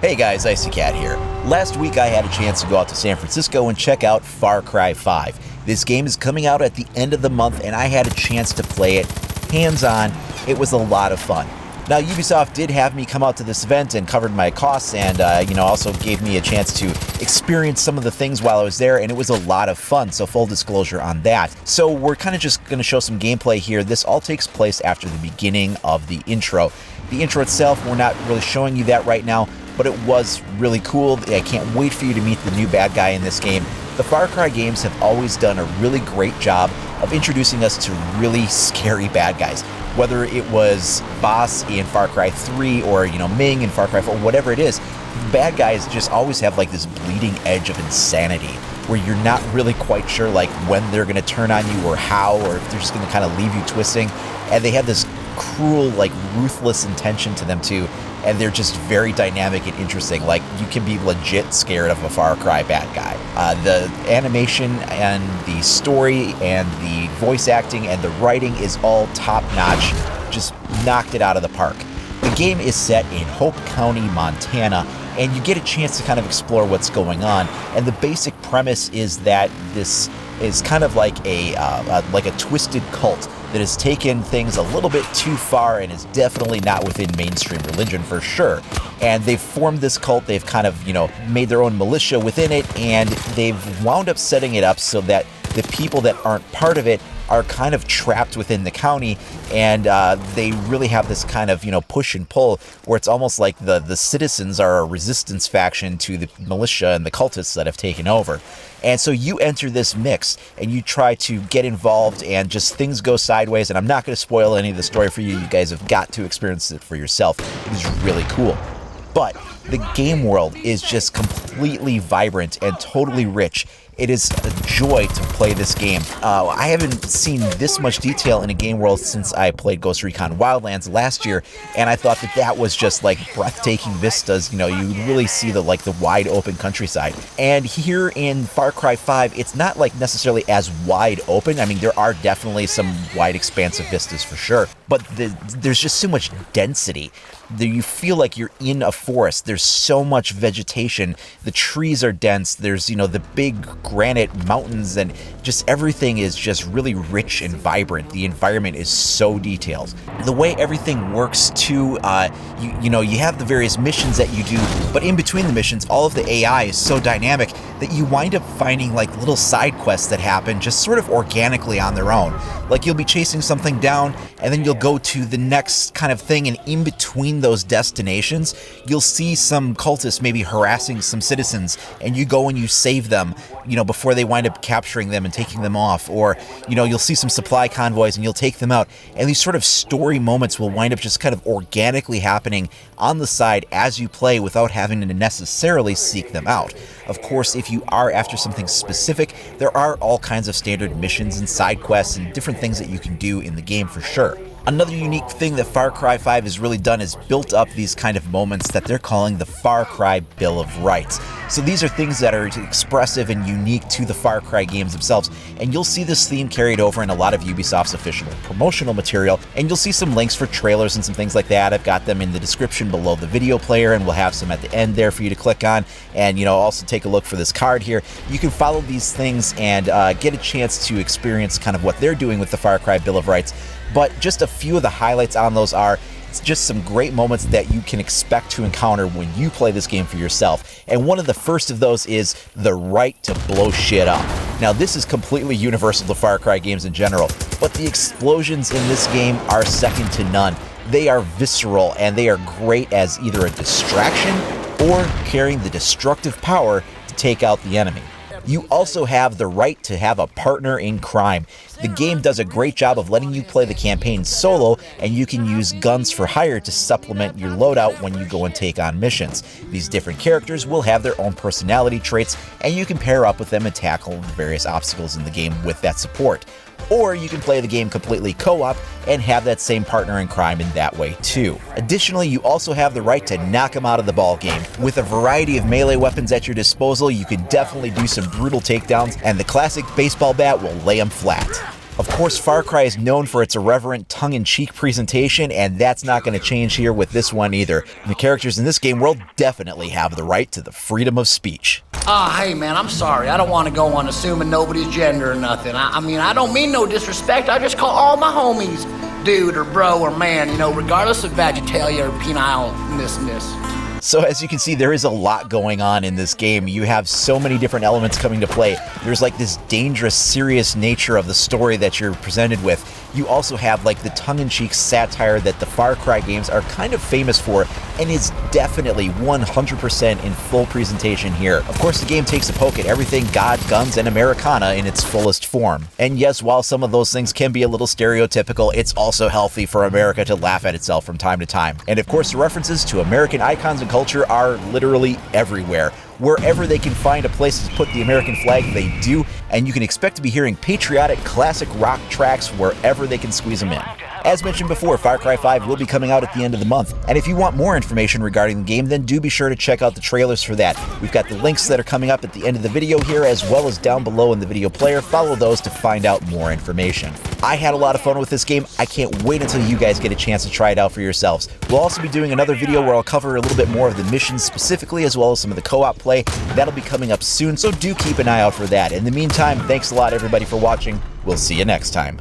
Hey guys, Icy Cat here. Last week I had a chance to go out to San Francisco and check out Far Cry 5. This game is coming out at the end of the month and I had a chance to play it hands-on. It was a lot of fun. Now Ubisoft did have me come out to this event and covered my costs and also gave me a chance to experience some of the things while I was there, and it was a lot of fun, so full disclosure on that. So we're kind of just going to show some gameplay here. This all takes place after the beginning of the intro. The intro itself, we're not really showing you that right now, but it was really cool. I can't wait for you to meet the new bad guy in this game. The Far Cry games have always done a really great job of introducing us to really scary bad guys. Whether it was Boss in Far Cry 3 or, Ming in Far Cry 4, whatever it is, bad guys just always have like this bleeding edge of insanity where you're not really quite sure like when they're going to turn on you or how, or if they're just going to kind of leave you twisting. And they have this cruel, like ruthless intention to them too. And they're just very dynamic and interesting. Like, you can be legit scared of a Far Cry bad guy. The animation and the story and the voice acting and the writing is all top-notch. Just knocked it out of the park. The game is set in Hope County, Montana, and you get a chance to kind of explore what's going on. And the basic premise is that this is kind of like a twisted cult that has taken things a little bit too far and is definitely not within mainstream religion for sure. And they've formed this cult, they've kind of, made their own militia within it, and they've wound up setting it up so that the people that aren't part of it are kind of trapped within the county, and they really have this kind of, push and pull where it's almost like the citizens are a resistance faction to the militia and the cultists that have taken over. And so you enter this mix and you try to get involved and just things go sideways, and I'm not going to spoil any of the story for you. You guys have got to experience it for yourself. It is really cool. But the game world is just completely vibrant and totally rich. It is a joy to play this game. I haven't seen this much detail in a game world since I played Ghost Recon Wildlands last year, and I thought that was just like breathtaking vistas. You really see the wide open countryside. And here in Far Cry 5, it's not like necessarily as wide open. I mean, there are definitely some wide expansive vistas for sure, but there's just so much density. You feel like you're in a forest. There's so much vegetation. The trees are dense. There's, the big granite mountains, and just everything is just really rich and vibrant. The environment is so detailed. The way everything works too, you have the various missions that you do, but in between the missions, all of the AI is so dynamic that you wind up finding like little side quests that happen just sort of organically on their own. Like, you'll be chasing something down, and then you'll go to the next kind of thing, and in between those destinations, you'll see some cultists maybe harassing some citizens, and you go and you save them, before they wind up capturing them and taking them off. Or, you'll see some supply convoys and you'll take them out. And these sort of story moments will wind up just kind of organically happening on the side as you play without having to necessarily seek them out. Of course, if you are after something specific, there are all kinds of standard missions and side quests and different things that you can do in the game for sure. Another unique thing that Far Cry 5 has really done is built up these kind of moments that they're calling the Far Cry Bill of Rights. So these are things that are expressive and unique to the Far Cry games themselves, and you'll see this theme carried over in a lot of Ubisoft's official promotional material, and you'll see some links for trailers and some things like that. I've got them in the description below the video player, and we'll have some at the end there for you to click on, and also take a look for this card here. You can follow these things and get a chance to experience kind of what they're doing with the Far Cry Bill of Rights. But just a few of the highlights on those are, it's just some great moments that you can expect to encounter when you play this game for yourself. And one of the first of those is the right to blow shit up. Now, this is completely universal to Far Cry games in general, but the explosions in this game are second to none. They are visceral, and they are great as either a distraction or carrying the destructive power to take out the enemy. You also have the right to have a partner in crime. The game does a great job of letting you play the campaign solo, and you can use guns for hire to supplement your loadout when you go and take on missions. These different characters will have their own personality traits, and you can pair up with them and tackle the various obstacles in the game with that support. Or you can play the game completely co-op and have that same partner in crime in that way too. Additionally, you also have the right to knock them out of the ball game. With a variety of melee weapons at your disposal, you can definitely do some brutal takedowns, and the classic baseball bat will lay them flat. Of course, Far Cry is known for its irreverent, tongue-in-cheek presentation, and that's not going to change here with this one either. The characters in this game will definitely have the right to the freedom of speech. Hey man, I'm sorry. I don't want to go on assuming nobody's gender or nothing. I mean, I don't mean no disrespect. I just call all my homies dude or bro or man, regardless of vegetarian or penile-ness. So as you can see, there is a lot going on in this game. You have so many different elements coming to play. There's like this dangerous, serious nature of the story that you're presented with. You also have like the tongue-in-cheek satire that the Far Cry games are kind of famous for, and is definitely 100% in full presentation here. Of course, the game takes a poke at everything God, guns, and Americana in its fullest form. And yes, while some of those things can be a little stereotypical, it's also healthy for America to laugh at itself from time to time. And of course, the references to American icons and culture are literally everywhere. Wherever they can find a place to put the American flag, they do, and you can expect to be hearing patriotic classic rock tracks wherever they can squeeze them in. As mentioned before, Far Cry 5 will be coming out at the end of the month, and if you want more information regarding the game, then do be sure to check out the trailers for that. We've got the links that are coming up at the end of the video here, as well as down below in the video player. Follow those to find out more information. I had a lot of fun with this game. I can't wait until you guys get a chance to try it out for yourselves. We'll also be doing another video where I'll cover a little bit more of the missions specifically, as well as some of the co-op play. That'll be coming up soon, so do keep an eye out for that. In the meantime, thanks a lot everybody for watching. We'll see you next time.